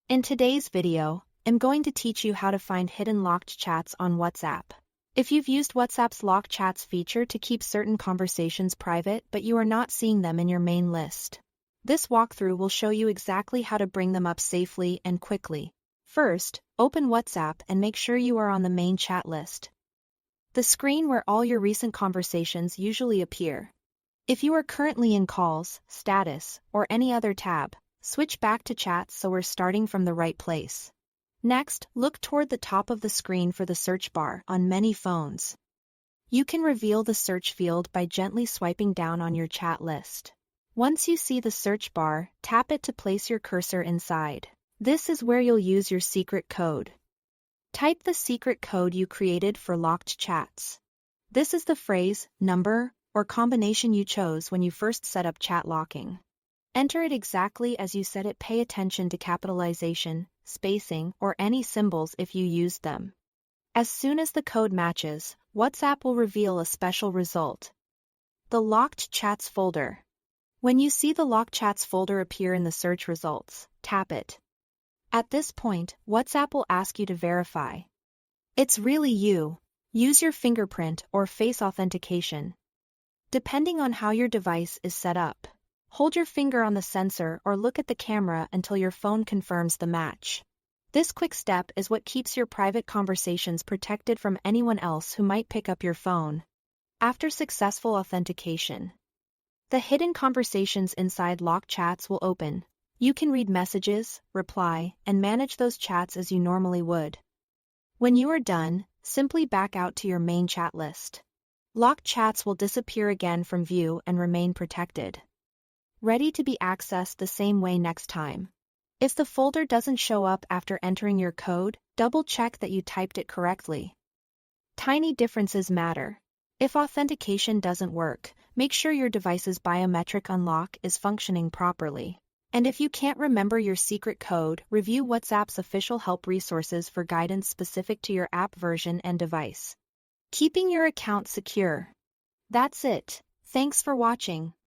In today's video, I'm going to teach you how to find hidden locked chats on WhatsApp. If you've used WhatsApp's Lock Chats feature to keep certain conversations private but you are not seeing them in your main list, this walkthrough will show you exactly how to bring them up safely and quickly. First, open WhatsApp and make sure you are on the main chat list, the screen where all your recent conversations usually appear. If you are currently in calls, status, or any other tab, switch back to chats so we're starting from the right place. Next, look toward the top of the screen for the search bar on many phones. You can reveal the search field by gently swiping down on your chat list. Once you see the search bar, tap it to place your cursor inside. This is where you'll use your secret code. Type the secret code you created for locked chats. This is the phrase, number, or combination you chose when you first set up chat locking. Enter it exactly as you set it. Pay attention to capitalization, spacing, or any symbols if you used them. As soon as the code matches, WhatsApp will reveal a special result: the Locked Chats folder. When you see the Locked Chats folder appear in the search results, tap it. At this point, WhatsApp will ask you to verify it's really you. Use your fingerprint or face authentication, depending on how your device is set up. Hold your finger on the sensor or look at the camera until your phone confirms the match. This quick step is what keeps your private conversations protected from anyone else who might pick up your phone. After successful authentication, the hidden conversations inside Locked Chats will open. You can read messages, reply, and manage those chats as you normally would. When you are done, simply back out to your main chat list. Locked chats will disappear again from view and remain protected, ready to be accessed the same way next time. If the folder doesn't show up after entering your code, double-check that you typed it correctly. Tiny differences matter. If authentication doesn't work, make sure your device's biometric unlock is functioning properly. And if you can't remember your secret code, review WhatsApp's official help resources for guidance specific to your app version and device. Keeping your account secure. That's it. Thanks for watching.